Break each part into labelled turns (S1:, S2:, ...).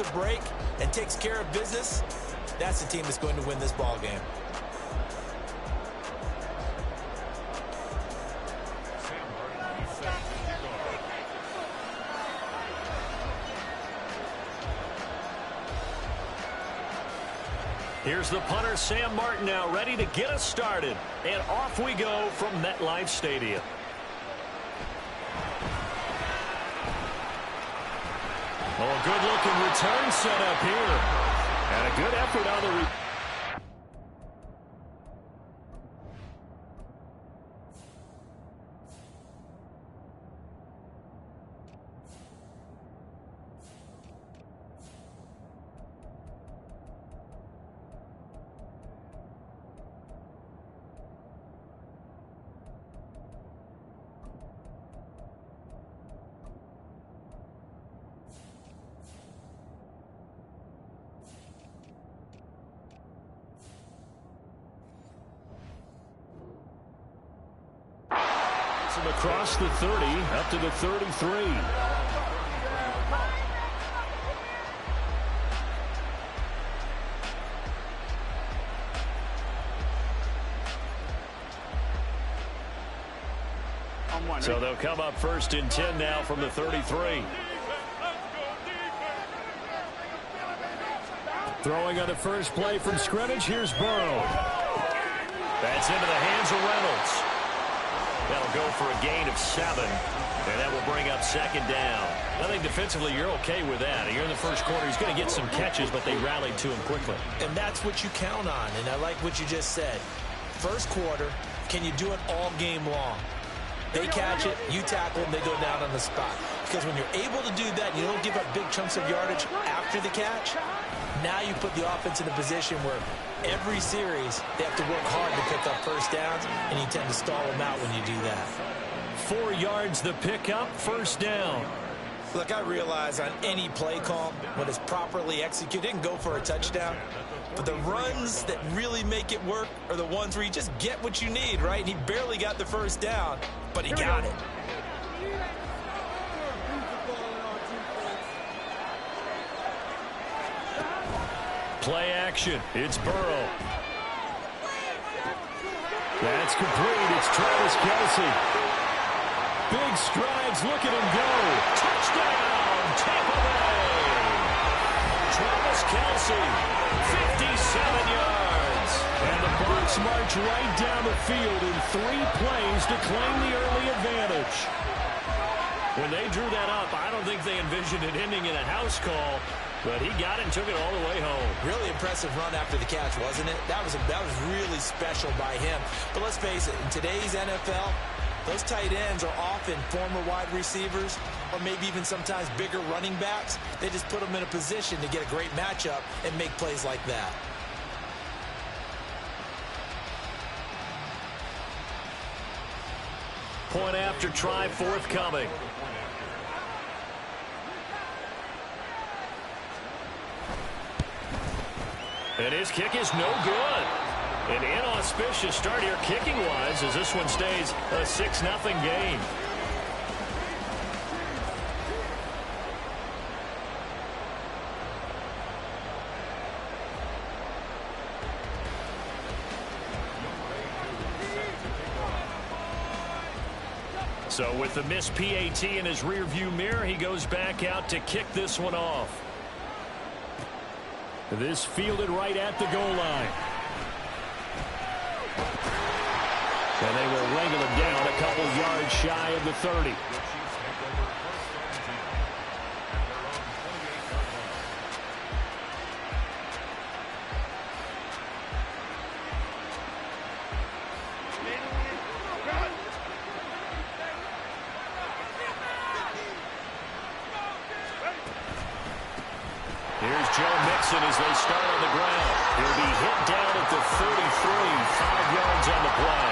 S1: a break and takes care of business, that's the team that's going to win this ball game.
S2: Here's the punter, Sam Martin, now ready to get us started. And off we go from MetLife Stadium. Oh, a good-looking return set up here. And a good effort on the across the 30, up to the 33. So they'll come up first and 10 now from the 33. Throwing on the first play from scrimmage, here's Burrow. That's into the hands of Reynolds. That'll go for a gain of 7, and that will bring up second down. I think defensively you're okay with that. You're in the first quarter. He's going to get some catches, but they rallied to him quickly.
S1: And that's what you count on, and I like what you just said. First quarter, can you do it all game long? They catch it, you tackle them, they go down on the spot. Because when you're able to do that, you don't give up big chunks of yardage after the catch, now you put the offense in a position where every series they have to work hard to pick up first downs, and you tend to stall them out when you do that.
S2: 4 yards the pickup, first down.
S1: Look, I realize on any play call, when it's properly executed, it can go for a touchdown. But the runs that really make it work are the ones where you just get what you need, right? And he barely got the first down, but he got it.
S2: Play action. It's Burrow. That's complete. It's Travis Kelce. Big strides. Look at him go. Touchdown, Tampa Bay. Travis Kelce, 57 yards. And the Bucs march right down the field in 3 plays to claim the early advantage. When they drew that up, I don't think they envisioned it ending in a house call. But he got it and took it all the way home.
S1: Really impressive run after the catch, wasn't it? That was really special by him. But let's face it, in today's NFL, those tight ends are often former wide receivers or maybe even sometimes bigger running backs. They just put them in a position to get a great matchup and make plays like that.
S2: Point after try forthcoming. And his kick is no good. An inauspicious start here kicking-wise as this one stays a 6-0 game. So with the missed PAT in his rearview mirror, he goes back out to kick this one off. This fielded right at the goal line. And they will wrangle him down a couple yards shy of the 30. Here's Joe Mixon as they start on the ground. He'll be hit down at the 33, 5 yards on the play.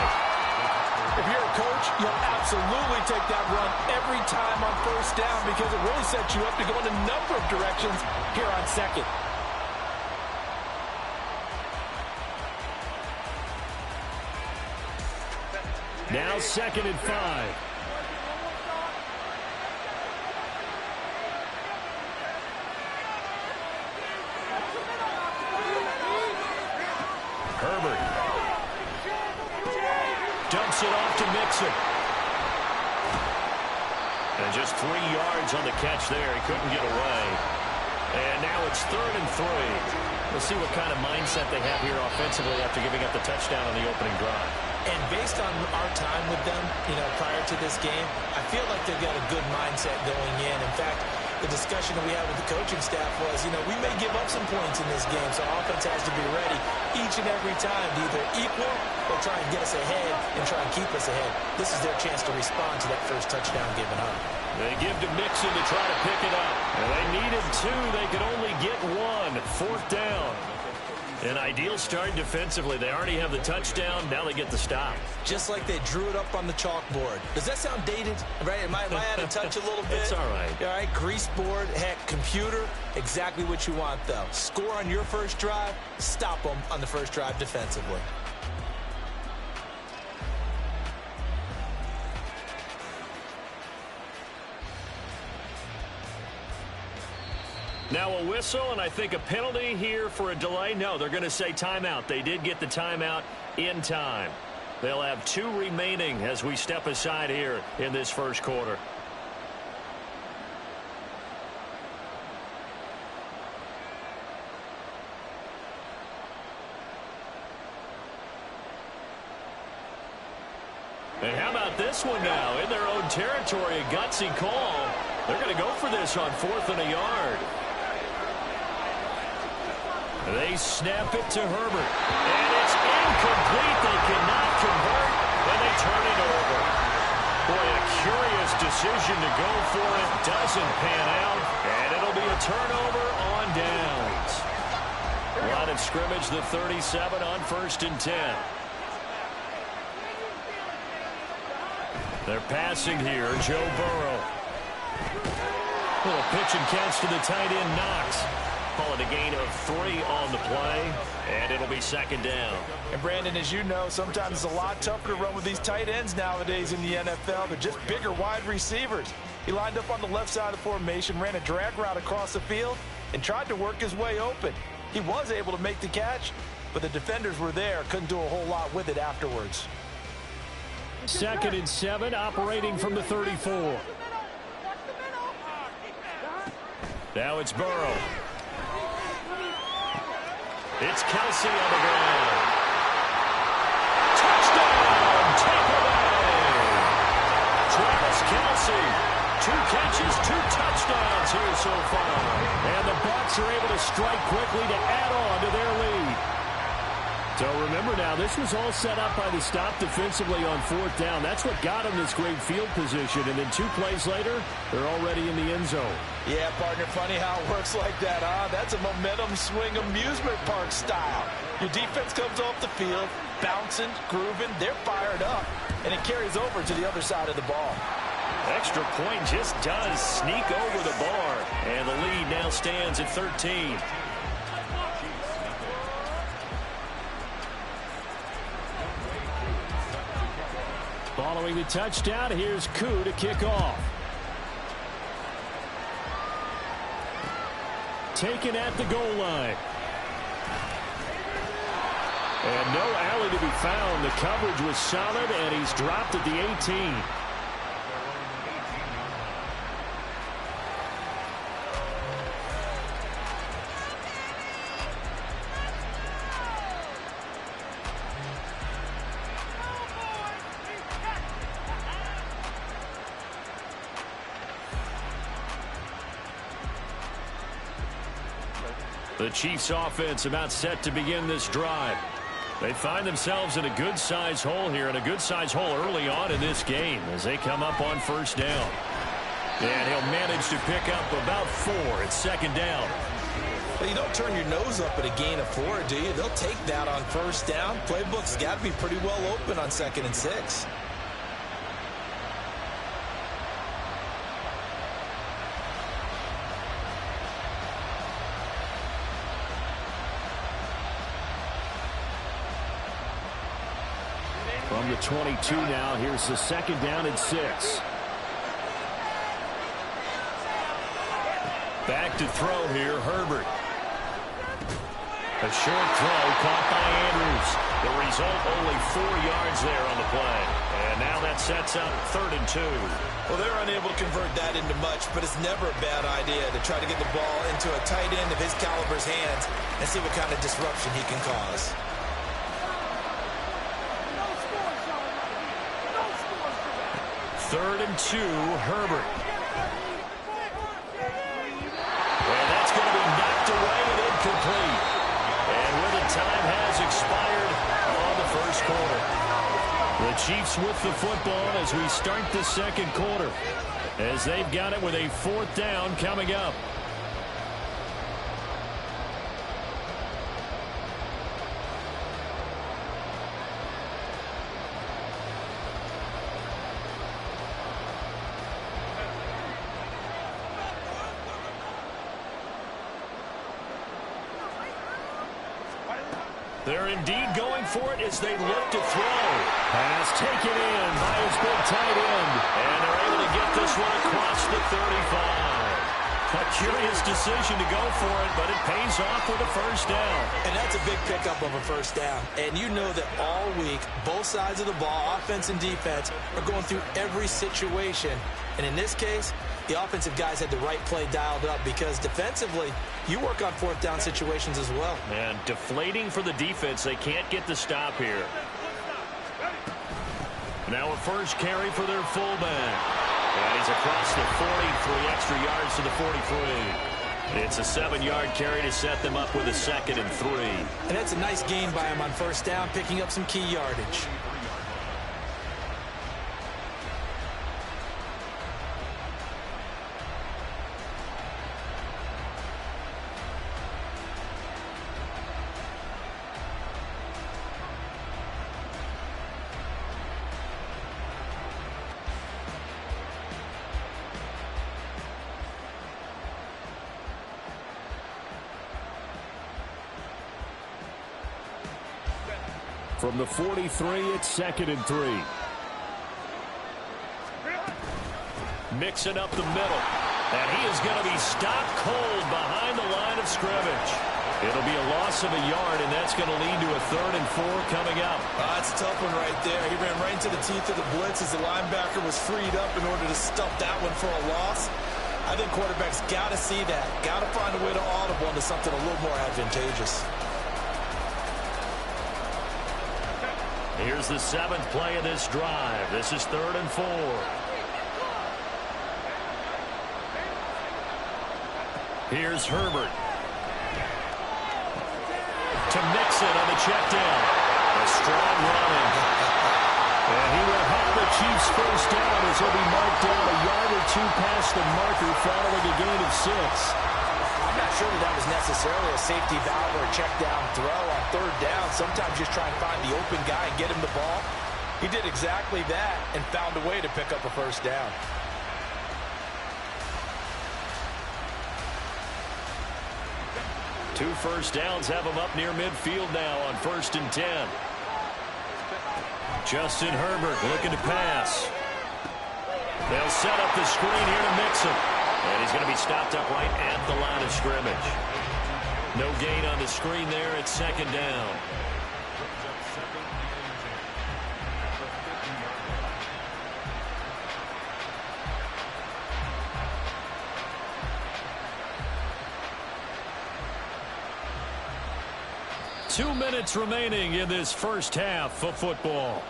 S1: If you're a coach, you'll absolutely take that run every time on first down because it really sets you up to go in a number of directions here on second.
S2: Now 2nd and 5. Herbert. Dumps it off to Mixon. And just 3 yards on the catch there. He couldn't get away. And now it's 3rd and 3. We'll see what kind of mindset they have here offensively after giving up the touchdown on the opening drive.
S1: And based on our time with them, prior to this game, I feel like they've got a good mindset going in. In fact, the discussion that we had with the coaching staff was, we may give up some points in this game, so our offense has to be ready each and every time to either equal or try and get us ahead and try and keep us ahead. This is their chance to respond to that first touchdown given up.
S2: They give to Mixon to try to pick it up. And they needed 2. They could only get 1. 4th down. An ideal start defensively. They already have the touchdown. Now they get the stop.
S1: Just like they drew it up on the chalkboard. Does that sound dated? Right? Am I out of touch a little bit?
S2: It's all right.
S1: All right, grease board, heck, computer, exactly what you want, though. Score on your first drive, stop them on the first drive defensively.
S2: Now a whistle, and I think a penalty here for a delay. No, they're going to say timeout. They did get the timeout in time. They'll have 2 remaining as we step aside here in this first quarter. And how about this one now? In their own territory, a gutsy call. They're going to go for this on 4th and a yard. They snap it to Herbert. And it's incomplete. They cannot convert, and they turn it over. Boy, a curious decision to go for it. Doesn't pan out, and it'll be a turnover on downs. Line of scrimmage, the 37 on 1st and 10. They're passing here. Joe Burrow. Little pitch and catch to the tight end, Knox. Call it a gain of 3 on the play, and it'll be 2nd down.
S1: And, Brandon, as you know, sometimes it's a lot tougher to run with these tight ends nowadays in the NFL. They're just bigger wide receivers. He lined up on the left side of the formation, ran a drag route across the field, and tried to work his way open. He was able to make the catch, but the defenders were there, couldn't do a whole lot with it afterwards.
S2: 2nd and 7, operating from the 34. Now it's Burrow. It's Kelsey on the ground. Touchdown, Tampa Bay. Travis Kelsey, 2 catches, 2 touchdowns here so far. And the Bucs are able to strike quickly to add on to their lead. So remember now, this was all set up by the stop defensively on 4th down. That's what got them this great field position. And then 2 plays later, they're already in the end zone.
S1: Yeah, partner, funny how it works like that, huh? That's a momentum swing amusement park style. Your defense comes off the field, bouncing, grooving, they're fired up, and it carries over to the other side of the ball.
S2: Extra point just does sneak over the bar. And the lead now stands at 13. Following the touchdown, here's Koo to kick off. Taken at the goal line. And no alley to be found. The coverage was solid, and he's dropped at the 18. The Chiefs offense about set to begin this drive. They find themselves in a good-sized hole here, and a good-sized hole early on in this game as they come up on 1st down. And he'll manage to pick up about 4. It's 2nd down.
S1: Well, you don't turn your nose up at a gain of 4, do you? They'll take that on 1st down. Playbook's got to be pretty well open on 2nd and 6.
S2: From the 22 now, here's the 2nd down and 6. Back to throw here, Herbert. A short throw caught by Andrews. The result, only 4 yards there on the play. And now that sets up 3rd and 2.
S1: Well, they're unable to convert that into much, but it's never a bad idea to try to get the ball into a tight end of his caliber's hands and see what kind of disruption he can cause.
S2: Third and 2, Herbert. And that's going to be knocked away and incomplete. And where the time has expired on the first quarter. The Chiefs with the football as we start the second quarter, as they've got it with a 4th down coming up. They're indeed going for it as they look to throw. Pass taken in by his big tight end. And they're able to get this one across the 35. A curious decision to go for it, but it pays off with a first down.
S1: And that's a big pickup of a first down. And you know that all week, both sides of the ball, offense and defense, are going through every situation. And in this case, the offensive guys had the right play dialed up because defensively, you work on 4th down situations as well.
S2: And deflating for the defense. They can't get the stop here. Now a first carry for their fullback. And he's across the 40, 3 extra yards to the 43. It's a 7-yard carry to set them up with a 2nd and 3.
S1: And that's a nice gain by him on first down, picking up some key yardage.
S2: From the 43, it's 2nd and 3. Mixing up the middle. And he is going to be stopped cold behind the line of scrimmage. It'll be a loss of a yard, and that's going to lead to a 3rd and 4 coming up.
S1: That's a tough one right there. He ran right into the teeth of the blitz as the linebacker was freed up in order to stuff that one for a loss. I think quarterbacks got to see that. Got to find a way to audible into something a little more advantageous.
S2: Here's the 7th play of this drive. This is 3rd and 4. Here's Herbert. To Mixon on the check down. A strong run. And he will have the Chiefs first down as he'll be marked down a yard or 2 past the marker following a gain of 6.
S1: I'm not sure that was necessarily a safety valve or a check down throw on 3rd down. Sometimes just try and find the open guy and get him the ball. He did exactly that and found a way to pick up a first down.
S2: Two first downs have him up near midfield now on 1st and 10. Justin Herbert looking to pass. They'll set up the screen here to Mixon. And he's going to be stopped up right at the line of scrimmage. No gain on the screen there at 2nd down. Two minutes remaining in this first half of football.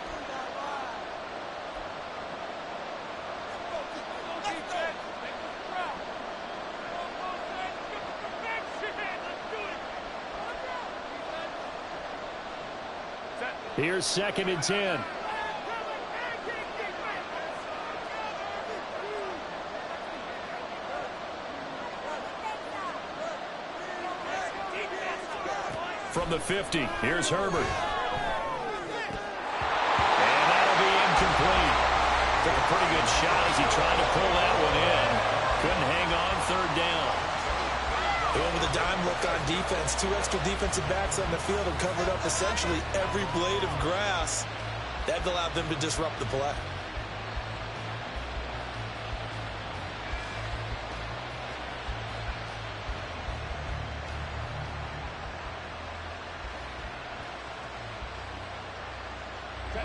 S2: Here's 2nd and 10. From the 50, here's Herbert. And that'll be incomplete. Took a pretty good shot as he tried to pull that one in. Couldn't hang on 3rd down.
S1: They went with a dime look on defense. 2 extra defensive backs on the field and covered up essentially every blade of grass. That allowed them to disrupt the play.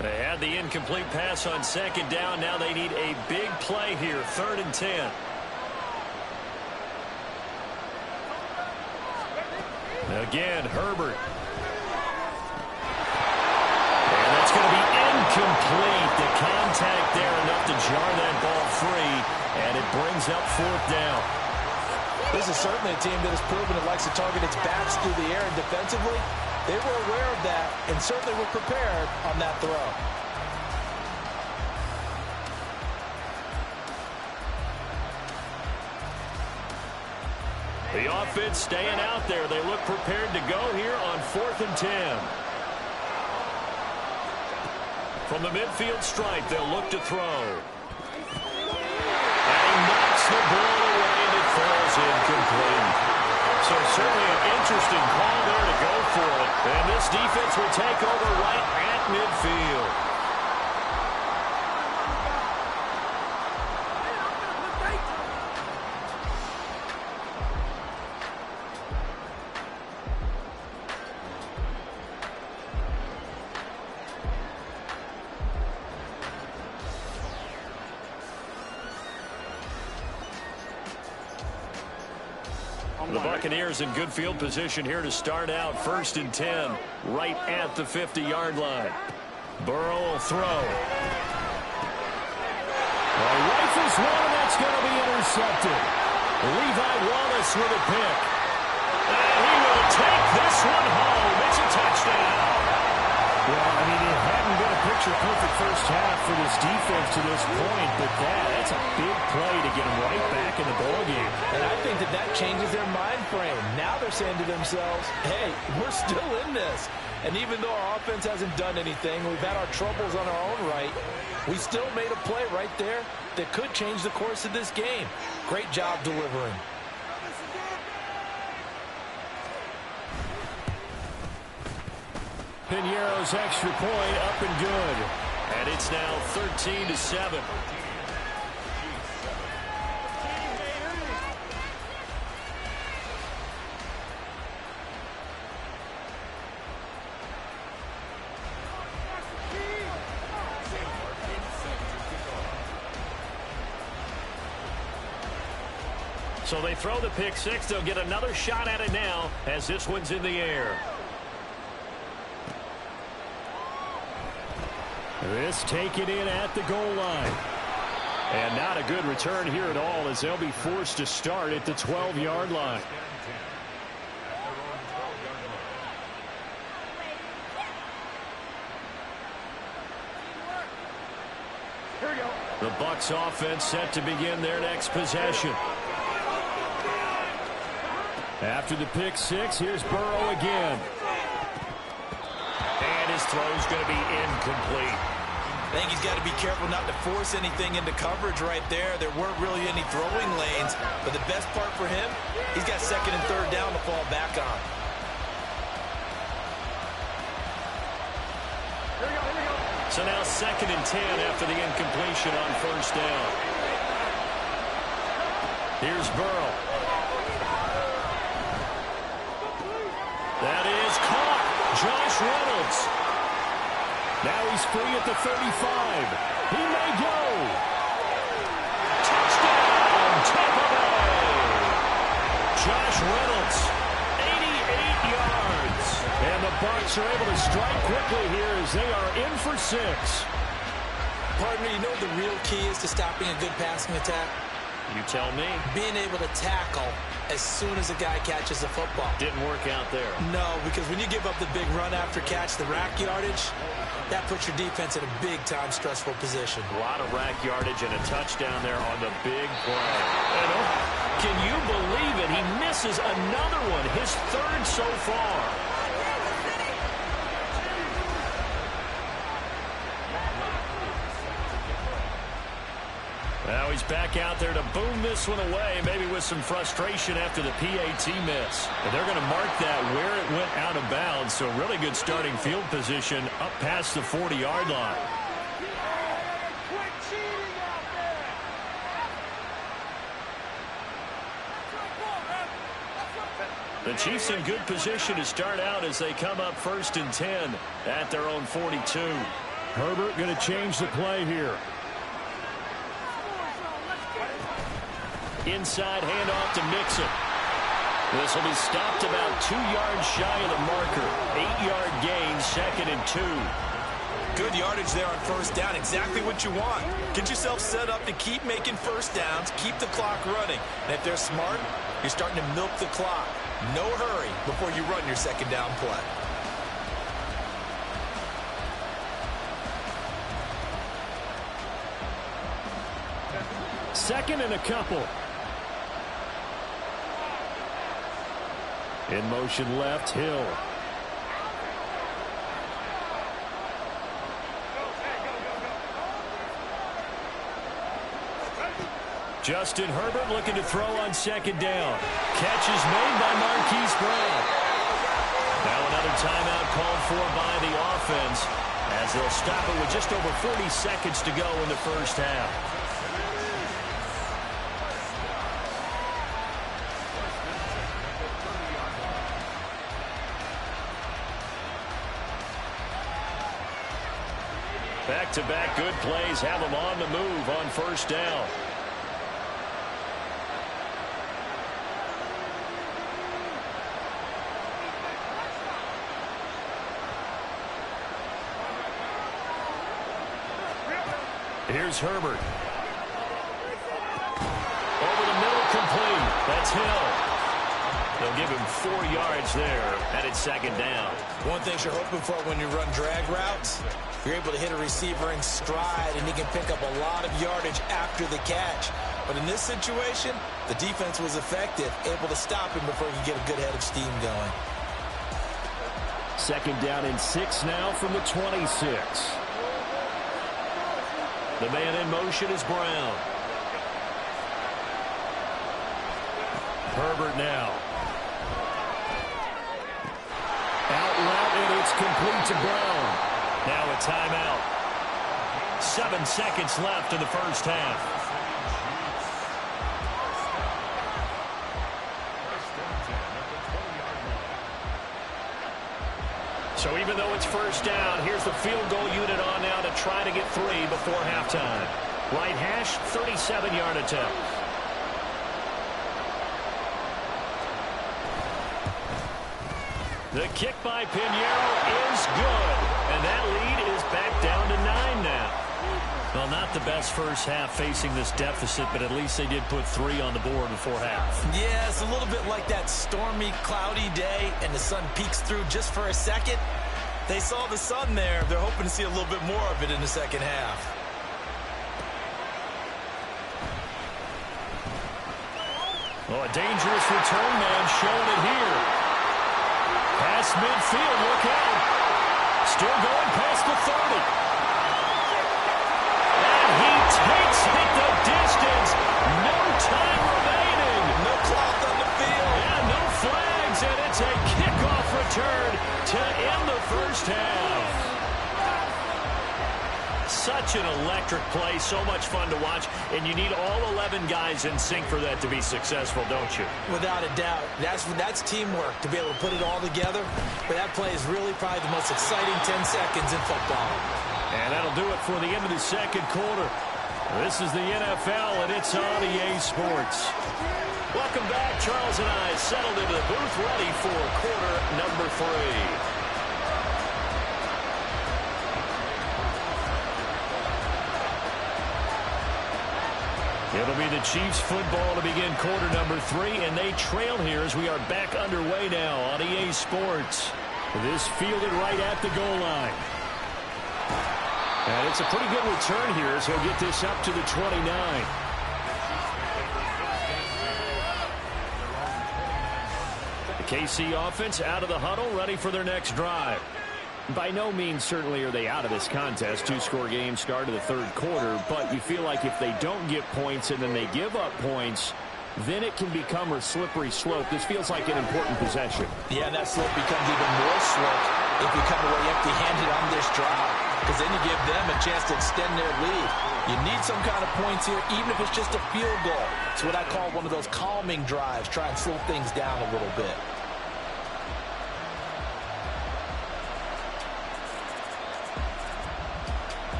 S2: They had the incomplete pass on second down. Now they need a big play here, 3rd and 10. Again, Herbert. And that's going to be incomplete. The contact there enough to jar that ball free, and it brings up 4th down.
S1: This is certainly a team that has proven it likes to target its backs through the air, and defensively, they were aware of that and certainly were prepared on that throw.
S2: The offense staying out there. They look prepared to go here on 4th and 10. From the midfield stripe, they'll look to throw. And he knocks the ball away, and it falls incomplete. So certainly an interesting call there to go for it. And this defense will take over right at midfield. The Buccaneers in good field position here to start out 1st and 10, right at the 50-yard line. Burrow will throw.
S3: Rifles one, that's going to be intercepted. Levi Wallace with a pick.
S2: And he will take this one home. It's a touchdown.
S3: Well, I mean, it hadn't been a picture-perfect first half for this defense to this point, but that's a big play to get them right back in the ballgame.
S1: And I think that changes their mind frame. Now they're saying to themselves, hey, we're still in this. And even though our offense hasn't done anything, we've had our troubles on our own right, we still made a play right there that could change the course of this game. Great job delivering.
S3: Piñeiro's extra point up and good.
S2: And it's now 13-7. So they throw the pick six. They'll get another shot at it now as this one's in the air.
S3: This taken in at the goal line.
S2: And not a good return here at all as they'll be forced to start at the 12-yard line. The Bucs offense set to begin their next possession.
S3: After the pick six, here's Burrow again.
S2: And his throw's going to be incomplete.
S1: I think he's got to be careful not to force anything into coverage right there. There weren't really any throwing lanes, but the best part for him, he's got 2nd and 3rd down to fall back on.
S2: So now 2nd and 10 after the incompletion on 1st down. Here's Burrow. That is caught. Josh Reynolds.
S3: Now he's free at the 35. He may go.
S2: Touchdown, Tampa Bay. Josh Reynolds, 88 yards.
S3: And the Bucs are able to strike quickly here as they are in for 6.
S1: Partner, you know what the real key is to stopping a good passing attack?
S2: You tell me.
S1: Being able to tackle as soon as a guy catches a football.
S2: Didn't work out there.
S1: No, because when you give up the big run after catch, the rack yardage, that puts your defense in a big-time stressful position.
S2: A lot of rack yardage and a touchdown there on the big play. And can you believe it? He misses another one, his 3rd so far. Now he's back out there to boom this one away, maybe with some frustration after the PAT miss. And they're going to mark that where it went out of bounds, so really good starting field position up past the 40-yard line. The Chiefs in good position to start out as they come up 1st and 10 at their own 42.
S3: Herbert going to change the play here.
S2: Inside handoff to Mixon. This will be stopped about 2 yards shy of the marker. 8-yard gain, 2nd and 2.
S1: Good yardage there on first down. Exactly what you want. Get yourself set up to keep making first downs, keep the clock running. And if they're smart, you're starting to milk the clock. No hurry before you run your second down play.
S3: Second and a couple. In motion left, Hill. Justin Herbert looking to throw on second down. Catch is made by Marquise Brown. Now another timeout called for by the offense as they'll stop it with just over 40 seconds to go in the first half. Back-to-back good plays have them on the move on first down. Here's Herbert. Over the middle, complete. That's Hill. They'll give him 4 yards there, and it's second down.
S1: One thing you're hoping for when you run drag routes, you're able to hit a receiver in stride, and he can pick up a lot of yardage after the catch. But in this situation, the defense was effective, able to stop him before he could get a good head of steam going.
S3: Second down and 6 now from the 26. The man in motion is Brown. Herbert now. Out route, and it's complete to Brown. Now a timeout. 7 seconds left in the first half. So even though it's first down, here's the field goal unit on now to try to get 3 before halftime. Right hash, 37-yard attempt. The kick by Pinheiro is good. And that lead is back down to 9 now. Well, not the best first half facing this deficit, but at least they did put 3 on the board before half.
S1: Yeah, it's a little bit like that stormy, cloudy day, and the sun peeks through just for a second. They saw the sun there. They're hoping to see a little bit more of it in the second half.
S3: Oh, a dangerous return man showing it here. Past midfield, look out. Still going past the 30. And he takes it the distance. No time remaining.
S1: No clock on the field.
S3: And no flags, and it's a kickoff return to end the first half. Such an electric play, so much fun to watch, and you need all 11 guys in sync for that to be successful, don't you?
S1: Without a doubt. That's teamwork, to be able to put it all together. But that play is really probably the most exciting 10 seconds in football.
S3: And that'll do it for the end of the second quarter. This is the NFL, and it's on EA Sports. Welcome back. Charles and I settled into the booth, ready for quarter number 3. It'll be the Chiefs football to begin quarter number 3, and they trail here as we are back underway now on EA Sports. This fielded right at the goal line. And it's a pretty good return here as he'll get this up to the 29. The KC offense out of the huddle, ready for their next drive. By no means certainly are they out of this contest. 2-score game start of the third quarter, but you feel like if they don't get points and then they give up points, then it can become a slippery slope. This feels like an important possession.
S1: Yeah, and that slope becomes even more slippery if you come away empty-handed on this drive, because then you give them a chance to extend their lead. You need some kind of points here, even if it's just a field goal. It's what I call one of those calming drives. Try and slow things down a little bit.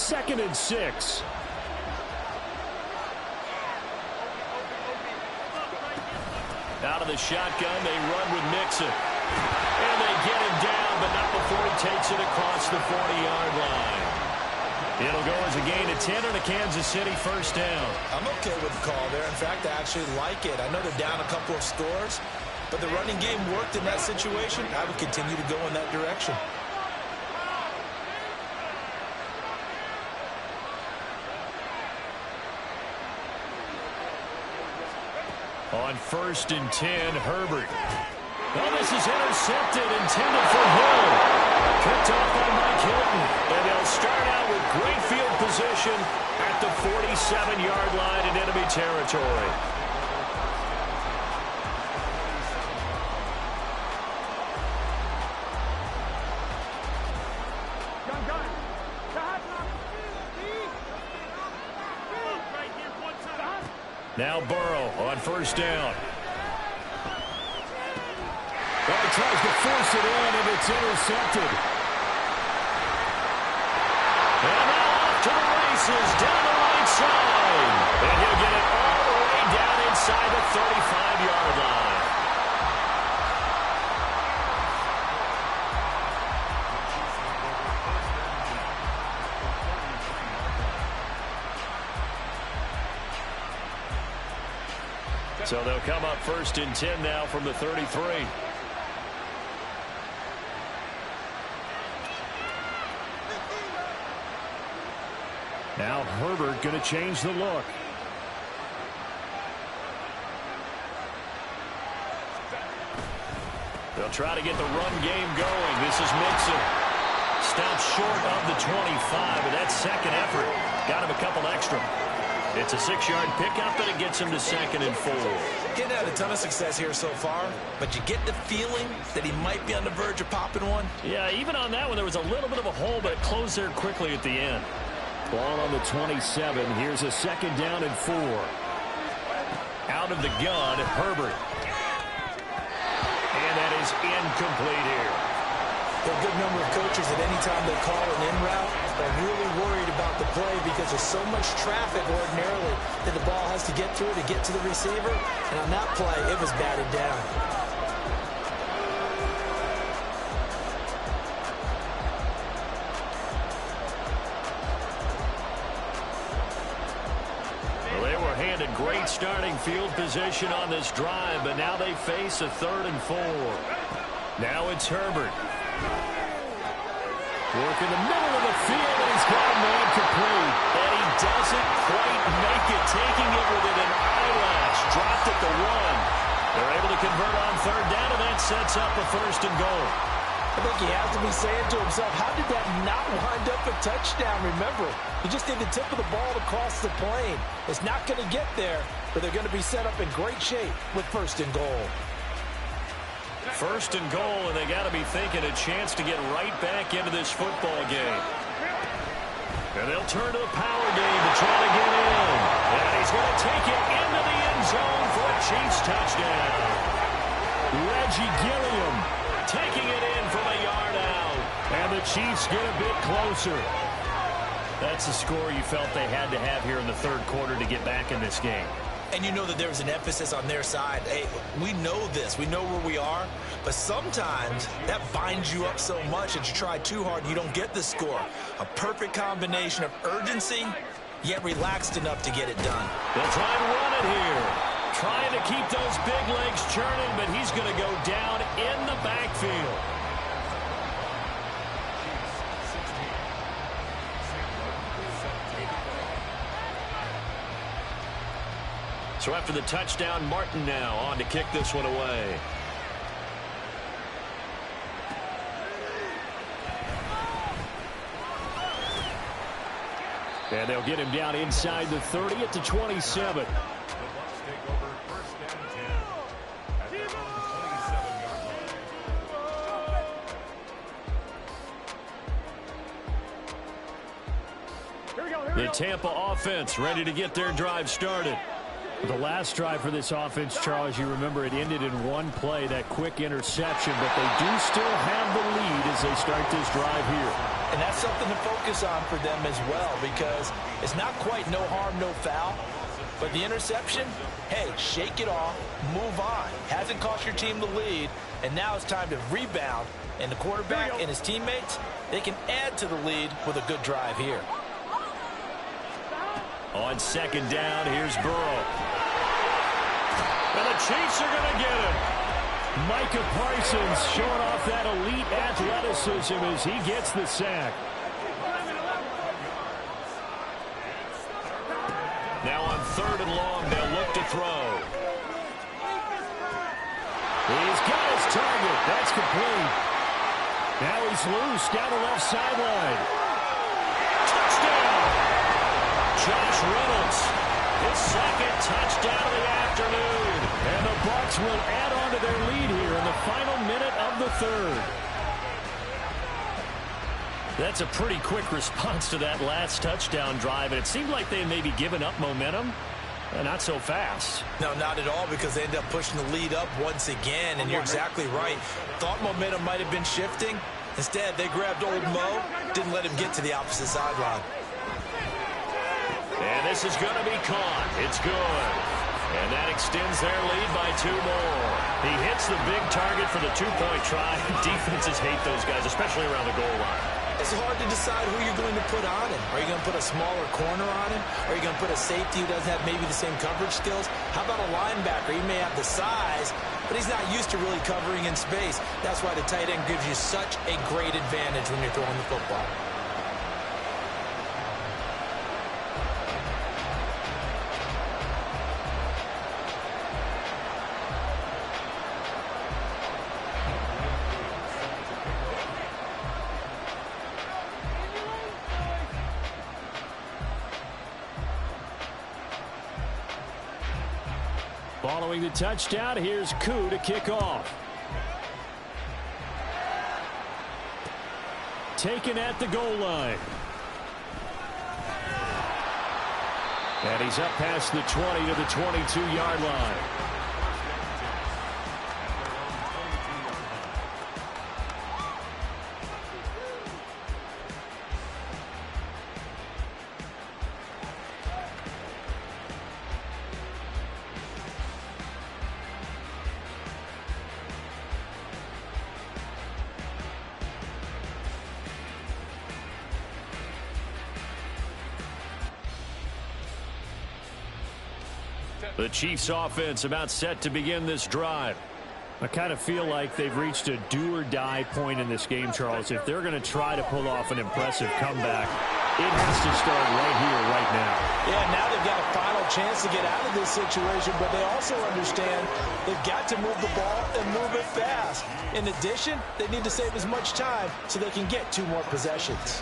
S3: 2nd and 6. Out of the shotgun, they run with Mixon. And they get him down, but not before he takes it across the 40-yard line. It'll go as a gain of 10 and a Kansas City first down.
S1: I'm okay with the call there. In fact, I actually like it. I know they're down a couple of scores, but the running game worked in that situation. I would continue to go in that direction.
S3: On 1st and 10, Herbert. Oh, this is intercepted, intended for Hill. Picked off by Mike Hilton. And they'll start out with great field position at the 47-yard line in enemy territory. Now Burrow on 1st down. Oh, he tries to force it in, and it's intercepted. And now off to the races, down the right side. And he'll get it all the way down inside the 35-yard line. So they'll come up 1st and 10 now from the 33. Now Herbert going to change the look. They'll try to get the run game going. This is Mixon. Stops short of the 25, but that second effort got him a couple extra. It's a 6-yard pickup, and it gets him to 2nd and 4.
S1: Getting had a ton of success here so far, but you get the feeling that he might be on the verge of popping one.
S3: Yeah, even on that one, there was a little bit of a hole, but it closed there quickly at the end. Ball on the 27. Here's a 2nd down and 4. Out of the gun, Herbert. And that is incomplete here.
S1: There are a good number of coaches at any time they call an in route are really worried about the play because there's so much traffic ordinarily that the ball has to get through to get to the receiver. And on that play, it was batted down.
S3: Well, they were handed great starting field position on this drive, but now they face a 3rd and 4. Now it's Herbert. Work in the middle of the field, and he's got a man complete. And he doesn't quite make it, taking it within an eyelash. Dropped at the 1. They're able to convert on 3rd down, and that sets up a 1st and goal.
S1: I think he has to be saying to himself, how did that not wind up a touchdown? Remember, he just did the tip of the ball across the plane. It's not going to get there, but they're going to be set up in great shape with 1st and goal.
S3: 1st and goal, and they got to be thinking a chance to get right back into this football game. And they'll turn to the power game to try to get in. And he's going to take it into the end zone for a Chiefs touchdown. Reggie Gilliam taking it in from a yard out. And the Chiefs get a bit closer. That's the score you felt they had to have here in the 3rd quarter to get back in this game.
S1: And you know that there was an emphasis on their side. Hey, we know this. We know where we are. But sometimes that binds you up so much that you try too hard and you don't get the score. A perfect combination of urgency, yet relaxed enough to get it done.
S3: They'll try and run it here. Trying to keep those big legs churning, but he's going to go down in the backfield. So after the touchdown, Martin now on to kick this one away. And they'll get him down inside the 30 at the 27. The Tampa offense ready to get their drive started. The last drive for this offense, Charles, you remember it ended in one play, that quick interception, but they do still have the lead as they start this drive here.
S1: And that's something to focus on for them as well, because it's not quite no harm, no foul. But the interception, hey, shake it off, move on. Hasn't cost your team the lead, and now it's time to rebound. And the quarterback and his teammates, they can add to the lead with a good drive here.
S3: On second down, here's Burrow. And the Chiefs are going to get him. Micah Parsons showing off that elite athleticism as he gets the sack. Now on third and long, they'll look to throw. He's got his target. That's complete. Now he's loose down the left sideline. Touchdown! Josh Reynolds, his second touchdown of the afternoon. And the Bucs will add on to their lead here in the final minute of the third. That's a pretty quick response to that last touchdown drive, and it seemed like they had maybe given up momentum. Not so fast.
S1: No, not at all, because they end up pushing the lead up once again, and you're exactly right. Thought momentum might have been shifting. Instead, they grabbed old Mo, didn't let him get to the opposite sideline.
S3: And this is going to be caught. It's good. And that extends their lead by 2 more. He hits the big target for the 2-point try. Defenses hate those guys, especially around the goal line.
S1: It's hard to decide who you're going to put on him. Are you going to put a smaller corner on him? Are you going to put a safety who doesn't have maybe the same coverage skills? How about a linebacker? He may have the size, but he's not used to really covering in space. That's why the tight end gives you such a great advantage when you're throwing the football.
S3: Following the touchdown, here's Koo to kick off. Taken at the goal line. And he's up past the 20 to the 22-yard line. The Chiefs offense about set to begin this drive. I kind of feel like they've reached a do-or-die point in this game, Charles. If they're going to try to pull off an impressive comeback, it has to start right here, right now.
S1: Yeah, now they've got a final chance to get out of this situation, but they also understand they've got to move the ball and move it fast. In addition, they need to save as much time so they can get 2 more possessions.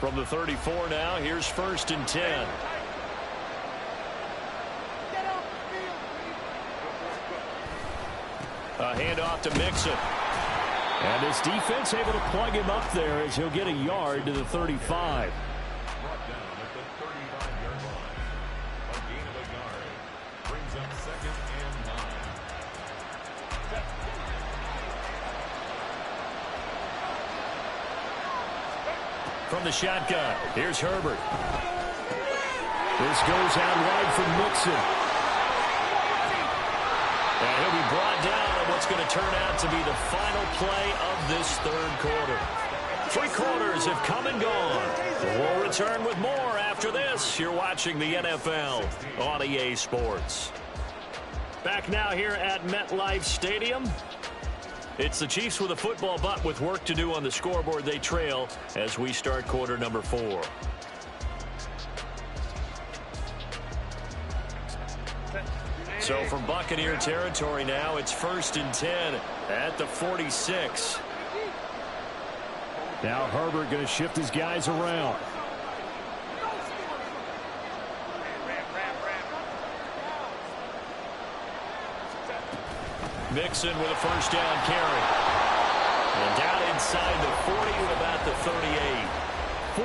S3: From the 34 now, here's 1st and 10. A handoff to Mixon. And his defense able to plug him up there as he'll get a yard to the 35.
S2: Brought down at the 35-yard line. A gain of a yard. Brings up 2nd and 9.
S3: From the shotgun, here's Herbert. This goes out wide for Mixon. And he'll be brought down on what's going to turn out to be the final play of this 3rd quarter. 3 quarters have come and gone. We'll return with more after this. You're watching the NFL on EA Sports. Back now here at MetLife Stadium. It's the Chiefs with a football, but with work to do on the scoreboard. They trail as we start quarter number 4. So from Buccaneer territory now, it's 1st and 10 at the 46. Now Herbert going to shift his guys around. Mixon with a first down carry. And down inside the 40 to about the 38.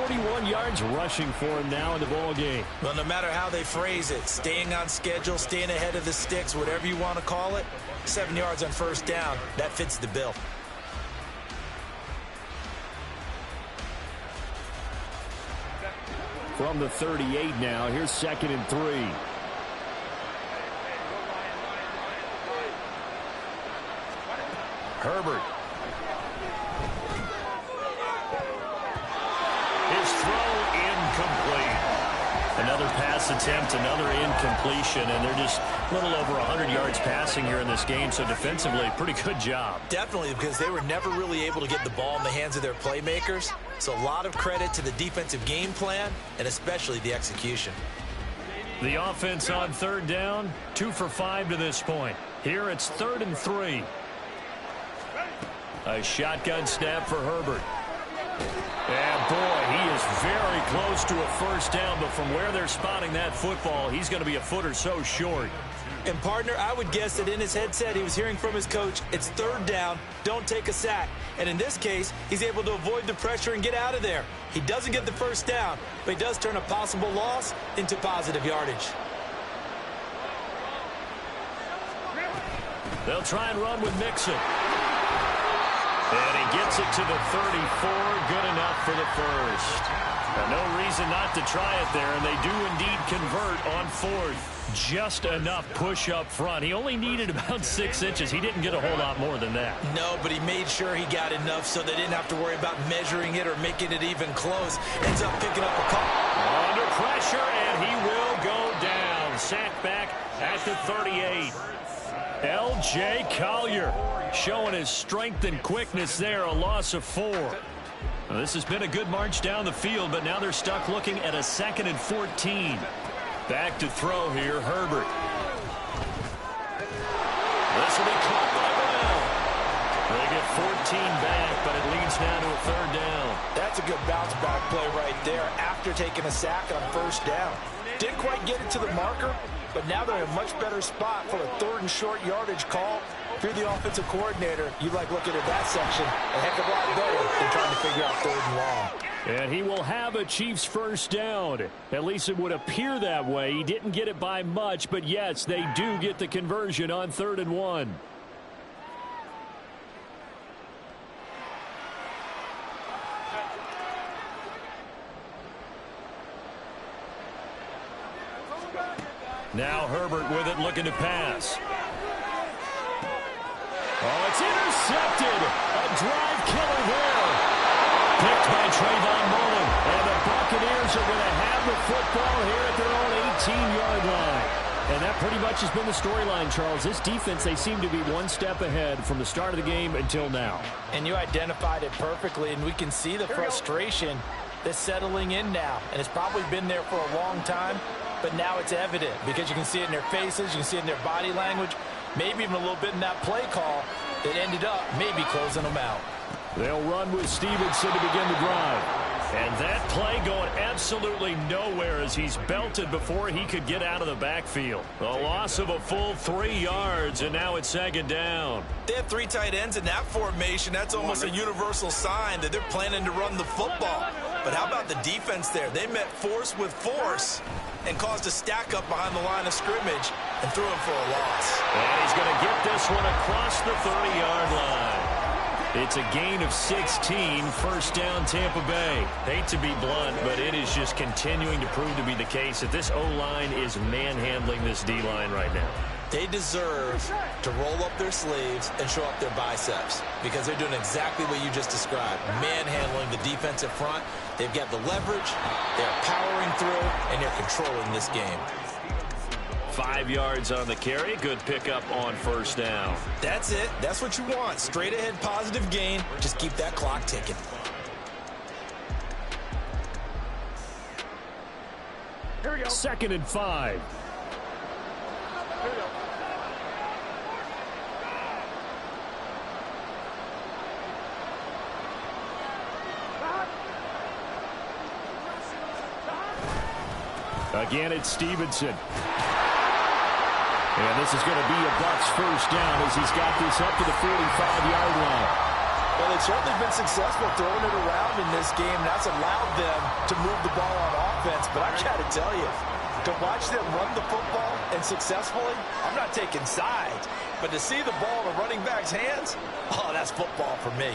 S3: 41 yards rushing for him now in the ball game.
S1: Well, no matter how they phrase it, staying on schedule, staying ahead of the sticks, whatever you want to call it, 7 yards on first down, that fits the bill.
S3: From the 38 now, here's 2nd and 3. Herbert. His throw incomplete. Another pass attempt, another incompletion, and they're just a little over 100 yards passing here in this game, so defensively, pretty good job.
S1: Definitely, because they were never really able to get the ball in the hands of their playmakers, so a lot of credit to the defensive game plan, and especially the execution.
S3: The offense on 3rd down, 2 for 5 to this point. Here it's 3rd and 3. A shotgun snap for Herbert. And boy, he is very close to a first down, but from where they're spotting that football, he's going to be a foot or so short.
S1: And partner, I would guess that in his headset he was hearing from his coach, it's 3rd down, don't take a sack. And in this case, he's able to avoid the pressure and get out of there. He doesn't get the first down, but he does turn a possible loss into positive yardage.
S3: They'll try and run with Mixon. And he gets it to the 34, good enough for the first. Now, no reason not to try it there, and they do indeed convert on 4th. Just enough push up front. He only needed about 6 inches. He didn't get a whole lot more than that.
S1: No, but he made sure he got enough so they didn't have to worry about measuring it or making it even close. Ends up picking up a call.
S3: Under pressure, and he will go down. Sacked back at the 38. L.J. Collier showing his strength and quickness there, a loss of 4. Well, this has been a good march down the field, but now they're stuck looking at a 2nd and 14. Back to throw here, Herbert. This will be caught by Brown. They get 14 back, but it leads now to a 3rd down.
S1: That's a good bounce back play right there after taking a sack on first down. Didn't quite get it to the marker, but now they're in a much better spot for a 3rd and short yardage call. If you're the offensive coordinator, you like looking at that section a heck of a lot better than trying to figure out 3rd and long.
S3: And he will have a Chiefs first down. At least it would appear that way. He didn't get it by much, but yes, they do get the conversion on 3rd and 1. Now Herbert with it, looking to pass. Oh, it's intercepted. A drive killer there. Picked by Trayvon Mullen. And the Buccaneers are going to have the football here at their own 18-yard line. And that pretty much has been the storyline, Charles. This defense, they seem to be one step ahead from the start of the game until now.
S1: And you identified it perfectly, and we can see the frustration that's settling in now. And it's probably been there for a long time, but now it's evident because you can see it in their faces, you can see it in their body language, maybe even a little bit in that play call that ended up maybe closing them out.
S3: They'll run with Stevenson to begin the drive. And that play going absolutely nowhere as he's belted before he could get out of the backfield. A loss of a full 3 yards, and now it's 2nd down.
S1: They have 3 tight ends in that formation. That's almost a universal sign that they're planning to run the football. But how about the defense there? They met force with force and caused a stack up behind the line of scrimmage and threw him for a loss.
S3: And he's going to get this one across the 30-yard line. It's a gain of 16, first down Tampa Bay. Hate to be blunt, but it is just continuing to prove to be the case that this O-line is manhandling this D-line right now.
S1: They deserve to roll up their sleeves and show up their biceps because they're doing exactly what you just described, manhandling the defensive front. They've got the leverage, they're powering through, and they're controlling this game.
S3: 5 yards on the carry. Good pickup on first down.
S1: That's it. That's what you want. Straight ahead positive gain. Just keep that clock ticking.
S3: Here we go. 2nd and 5.
S4: Here we go.
S3: Again, it's Stevenson. And this is going to be a Bucs first down as he's got this up to the 45-yard line.
S1: Well, they've certainly been successful throwing it around in this game. That's allowed them to move the ball on offense. But I got to tell you, to watch them run the football and successfully, I'm not taking sides. But to see the ball in a running back's hands, oh, that's football for me.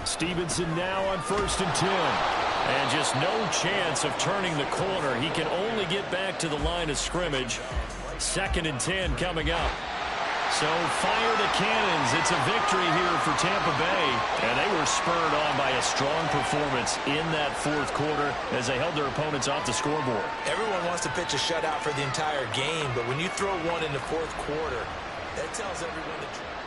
S3: Stevenson now on 1st and 10. And just no chance of turning the corner. He can only get back to the line of scrimmage. 2nd and 10 coming up. So fire the cannons. It's a victory here for Tampa Bay. And they were spurred on by a strong performance in that 4th quarter as they held their opponents off the scoreboard.
S1: Everyone wants to pitch a shutout for the entire game, but when you throw one in the 4th quarter, that tells everyone to...